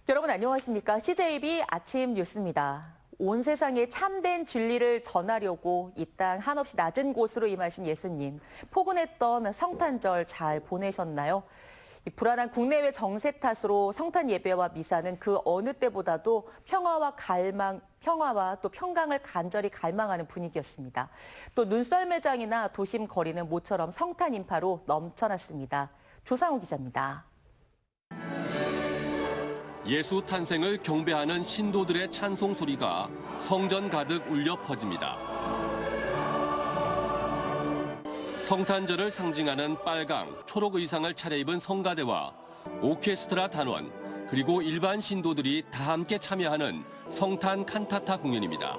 여러분 안녕하십니까? CJB 아침 뉴스입니다. 온 세상에 참된 진리를 전하려고 이 땅 한없이 낮은 곳으로 임하신 예수님. 포근했던 성탄절 잘 보내셨나요? 불안한 국내외 정세 탓으로 성탄 예배와 미사는 그 어느 때보다도 평화와 또 평강을 간절히 갈망하는 분위기였습니다. 또 눈썰매장이나 도심 거리는 모처럼 성탄 인파로 넘쳐났습니다. 조상우 기자입니다. 예수 탄생을 경배하는 신도들의 찬송 소리가 성전 가득 울려 퍼집니다. 성탄절을 상징하는 빨강, 초록 의상을 차려입은 성가대와 오케스트라 단원, 그리고 일반 신도들이 다 함께 참여하는 성탄 칸타타 공연입니다.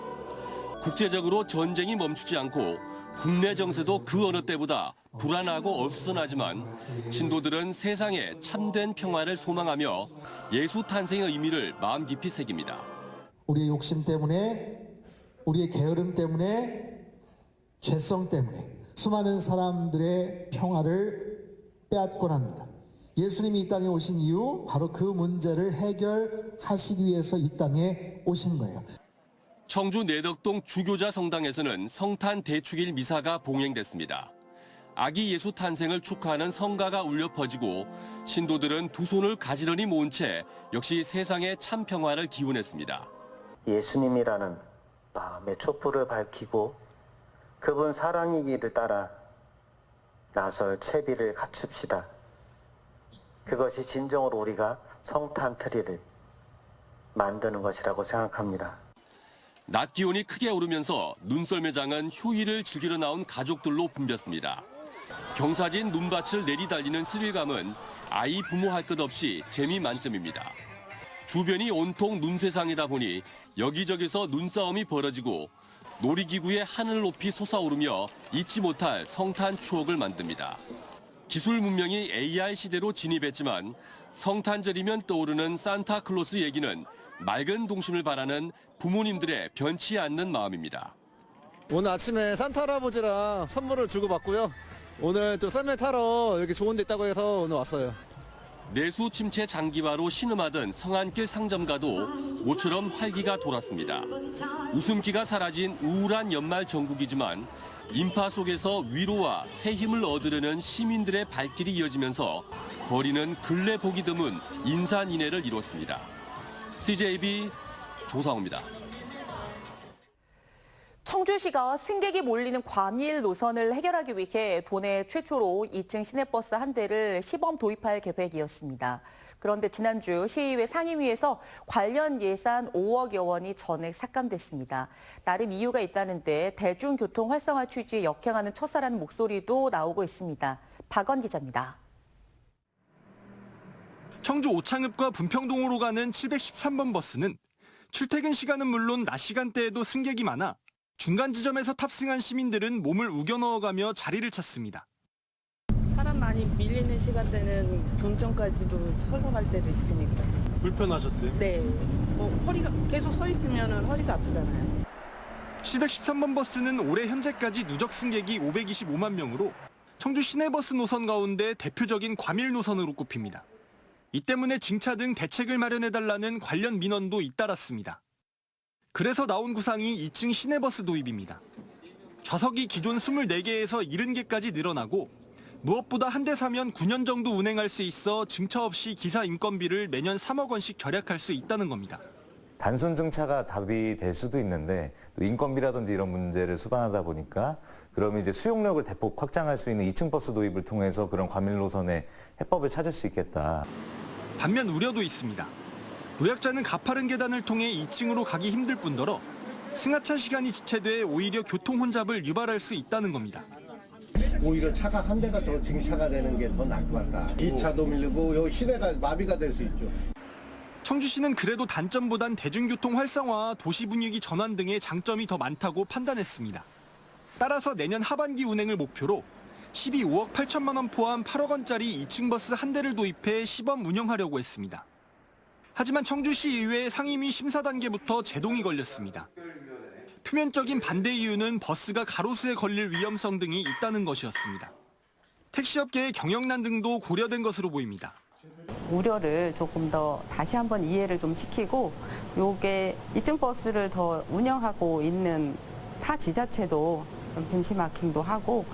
국제적으로 전쟁이 멈추지 않고 국내 정세도 그 어느 때보다 불안하고 어수선하지만 신도들은 세상에 참된 평화를 소망하며 예수 탄생의 의미를 마음 깊이 새깁니다. 우리의 욕심 때문에, 우리의 게으름 때문에, 죄성 때문에 수많은 사람들의 평화를 빼앗곤 합니다. 예수님이 이 땅에 오신 이유, 바로 그 문제를 해결하시기 위해서 이 땅에 오신 거예요. 청주 내덕동 주교자 성당에서는 성탄 대축일 미사가 봉행됐습니다. 아기 예수 탄생을 축하하는 성가가 울려 퍼지고 신도들은 두 손을 가지런히 모은 채 역시 세상의 참 평화를 기원했습니다. 예수님이라는 마음의 촛불을 밝히고 그분 사랑의 길을 따라 나설 채비를 갖춥시다. 그것이 진정으로 우리가 성탄 트리를 만드는 것이라고 생각합니다. 낮 기온이 크게 오르면서 눈썰매장은 휴일을 즐기러 나온 가족들로 붐볐습니다. 경사진 눈밭을 내리달리는 스릴감은 아이 부모 할 것 없이 재미 만점입니다. 주변이 온통 눈세상이다 보니 여기저기서 눈싸움이 벌어지고 놀이기구의 하늘 높이 솟아오르며 잊지 못할 성탄 추억을 만듭니다. 기술 문명이 AI 시대로 진입했지만 성탄절이면 떠오르는 산타클로스 얘기는 맑은 동심을 바라는 부모님들의 변치 않는 마음입니다. 오늘 아침에 산타 할아버지랑 선물을 주고받고요. 오늘 또 썰매 타러 이렇게 좋은 데 있다고 해서 오늘 왔어요. 내수 침체 장기화로 신음하던 성안길 상점가도 모처럼 활기가 돌았습니다. 웃음기가 사라진 우울한 연말 전국이지만 인파 속에서 위로와 새 힘을 얻으려는 시민들의 발길이 이어지면서 거리는 근래 보기 드문 인산인해를 이뤘습니다. CJB 조상우입니다. 청주시가 승객이 몰리는 과밀 노선을 해결하기 위해 도내 최초로 2층 시내버스 한 대를 시범 도입할 계획이었습니다. 그런데 지난주 시의회 상임위에서 관련 예산 5억여 원이 전액 삭감됐습니다. 나름 이유가 있다는데 대중교통 활성화 취지에 역행하는 처사라는 목소리도 나오고 있습니다. 박원 기자입니다. 청주 오창읍과 분평동으로 가는 713번 버스는 출퇴근 시간은 물론 낮 시간대에도 승객이 많아 중간 지점에서 탑승한 시민들은 몸을 우겨 넣어가며 자리를 찾습니다. 사람 많이 밀리는 시간대는 종점까지도 서서 갈 때도 있으니까. 불편하셨어요? 네. 허리가 계속 서 있으면 허리가 아프잖아요. 713번 버스는 올해 현재까지 누적 승객이 525만 명으로 청주 시내버스 노선 가운데 대표적인 과밀 노선으로 꼽힙니다. 이 때문에 징차 등 대책을 마련해달라는 관련 민원도 잇따랐습니다. 그래서 나온 구상이 2층 시내버스 도입입니다. 좌석이 기존 24개에서 70개까지 늘어나고 무엇보다 한 대 사면 9년 정도 운행할 수 있어 징차 없이 기사 인건비를 매년 3억 원씩 절약할 수 있다는 겁니다. 단순 증차가 답이 될 수도 있는데 또 인건비라든지 이런 문제를 수반하다 보니까 그러면 이제 수용력을 대폭 확장할 수 있는 2층 버스 도입을 통해서 그런 과밀 노선의 해법을 찾을 수 있겠다. 반면 우려도 있습니다. 노약자는 가파른 계단을 통해 2층으로 가기 힘들 뿐더러 승하차 시간이 지체돼 오히려 교통 혼잡을 유발할 수 있다는 겁니다. 오히려 차가 한 대가 더 증차가 되는 게 더 나을 것 같다. 2차도 밀리고 여기 시내가 마비가 될 수 있죠. 청주시는 그래도 단점보단 대중교통 활성화, 도시 분위기 전환 등의 장점이 더 많다고 판단했습니다. 따라서 내년 하반기 운행을 목표로 12억 8천만 원 포함 8억 원짜리 2층 버스 한 대를 도입해 시범 운영하려고 했습니다. 하지만 청주시 의회 상임위 심사 단계부터 제동이 걸렸습니다. 표면적인 반대 이유는 버스가 가로수에 걸릴 위험성 등이 있다는 것이었습니다. 택시업계의 경영난 등도 고려된 것으로 보입니다. 우려를 조금 더 다시 한번 이해를 좀 시키고, 요게 이층버스를 더 운영하고 있는 타 지자체도 좀 벤치마킹도 하고.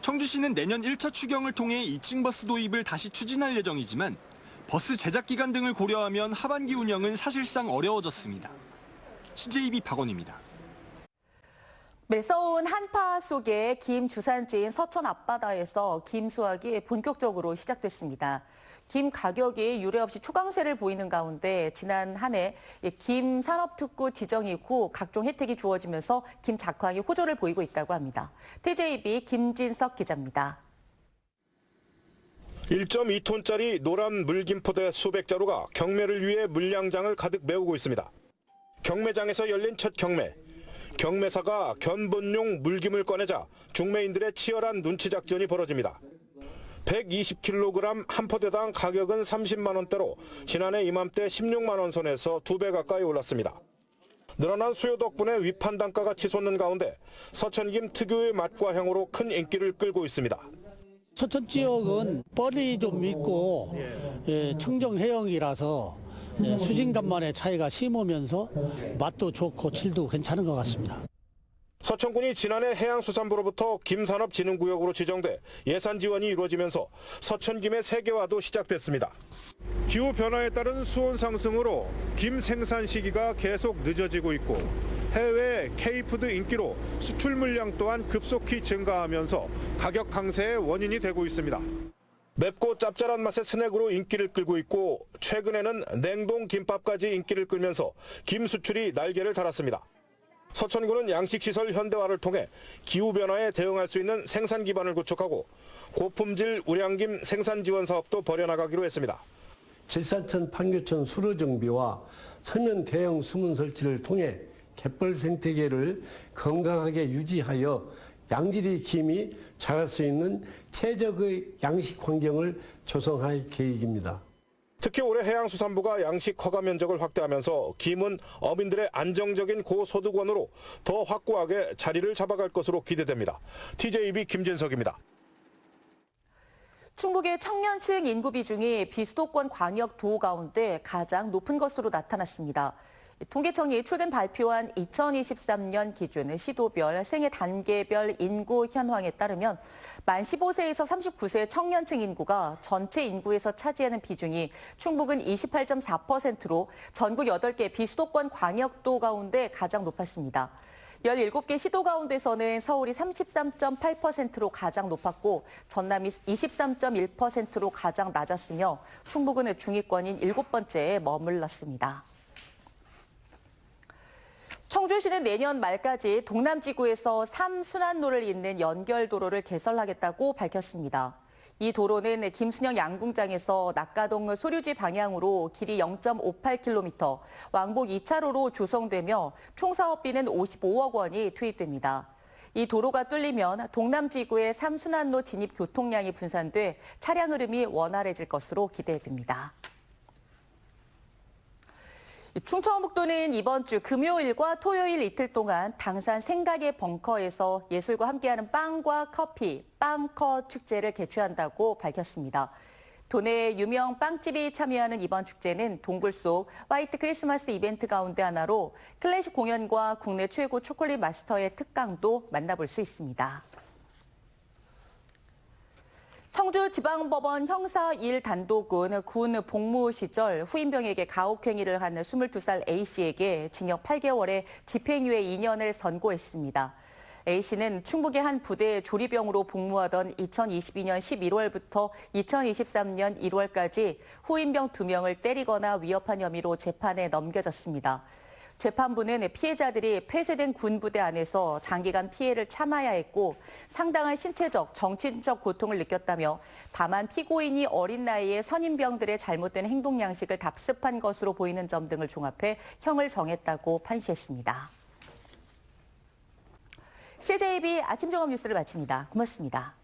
청주시는 내년 1차 추경을 통해 2층 버스 도입을 다시 추진할 예정이지만 버스 제작 기간 등을 고려하면 하반기 운영은 사실상 어려워졌습니다. CJB 박원입니다. 매서운 한파 속에 김 주산지인 서천 앞바다에서 김 수확이 본격적으로 시작됐습니다. 김 가격이 유례 없이 초강세를 보이는 가운데 지난 한 해 김 산업특구 지정 이후 각종 혜택이 주어지면서 김 작황이 호조를 보이고 있다고 합니다. TJB 김진석 기자입니다. 1.2톤짜리 노란 물김포대 수백 자루가 경매를 위해 물량장을 가득 메우고 있습니다. 경매장에서 열린 첫 경매. 경매사가 견본용 물김을 꺼내자 중매인들의 치열한 눈치 작전이 벌어집니다. 120kg 한 포대당 가격은 30만 원대로 지난해 이맘때 16만 원 선에서 2배 가까이 올랐습니다. 늘어난 수요 덕분에 위판 단가가 치솟는 가운데 서천김 특유의 맛과 향으로 큰 인기를 끌고 있습니다. 서천 지역은 뻘이 좀 있고 청정 해역이라서 수진간만의 차이가 심하면서 맛도 좋고 질도 괜찮은 것 같습니다. 서천군이 지난해 해양수산부로부터 김산업진흥구역으로 지정돼 예산 지원이 이루어지면서 서천김의 세계화도 시작됐습니다. 기후변화에 따른 수온 상승으로 김 생산 시기가 계속 늦어지고 있고 해외 K푸드 인기로 수출 물량 또한 급속히 증가하면서 가격 강세의 원인이 되고 있습니다. 맵고 짭짤한 맛의 스낵으로 인기를 끌고 있고 최근에는 냉동 김밥까지 인기를 끌면서 김 수출이 날개를 달았습니다. 서천군은 양식시설 현대화를 통해 기후변화에 대응할 수 있는 생산 기반을 구축하고 고품질 우량김 생산 지원 사업도 벌여나가기로 했습니다. 질산천 판교천 수로 정비와 서면 대형 수문 설치를 통해 갯벌 생태계를 건강하게 유지하여 양질의 김이 자랄 수 있는 최적의 양식 환경을 조성할 계획입니다. 특히 올해 해양수산부가 양식 허가 면적을 확대하면서 김은 어민들의 안정적인 고소득원으로 더 확고하게 자리를 잡아갈 것으로 기대됩니다. TJB 김진석입니다. 충북의 청년층 인구 비중이 비수도권 광역도 가운데 가장 높은 것으로 나타났습니다. 통계청이 최근 발표한 2023년 기준 시도별 생애 단계별 인구 현황에 따르면 만 15세에서 39세 청년층 인구가 전체 인구에서 차지하는 비중이 충북은 28.4%로 전국 8개 비수도권 광역도 가운데 가장 높았습니다. 17개 시도 가운데서는 서울이 33.8%로 가장 높았고 전남이 23.1%로 가장 낮았으며 충북은 중위권인 7번째에 머물렀습니다. 청주시는 내년 말까지 동남지구에서 3순환로를 잇는 연결도로를 개설하겠다고 밝혔습니다. 이 도로는 김순영 양궁장에서 낙가동 소류지 방향으로 길이 0.58km, 왕복 2차로로 조성되며 총 사업비는 55억 원이 투입됩니다. 이 도로가 뚫리면 동남지구의 3순환로 진입 교통량이 분산돼 차량 흐름이 원활해질 것으로 기대됩니다. 충청북도는 이번 주 금요일과 토요일 이틀 동안 당산 생각의 벙커에서 예술과 함께하는 빵과 커피, 빵커 축제를 개최한다고 밝혔습니다. 도내 유명 빵집이 참여하는 이번 축제는 동굴 속 화이트 크리스마스 이벤트 가운데 하나로 클래식 공연과 국내 최고 초콜릿 마스터의 특강도 만나볼 수 있습니다. 청주지방법원 형사 1단독은 군 복무 시절 후임병에게 가혹행위를 한 22살 A씨에게 징역 8개월에 집행유예 2년을 선고했습니다. A씨는 충북의 한 부대의 조리병으로 복무하던 2022년 11월부터 2023년 1월까지 후임병 2명을 때리거나 위협한 혐의로 재판에 넘겨졌습니다. 재판부는 피해자들이 폐쇄된 군부대 안에서 장기간 피해를 참아야 했고 상당한 신체적, 정신적 고통을 느꼈다며 다만 피고인이 어린 나이에 선임병들의 잘못된 행동 양식을 답습한 것으로 보이는 점 등을 종합해 형을 정했다고 판시했습니다. CJB 아침 종합 뉴스를 마칩니다. 고맙습니다.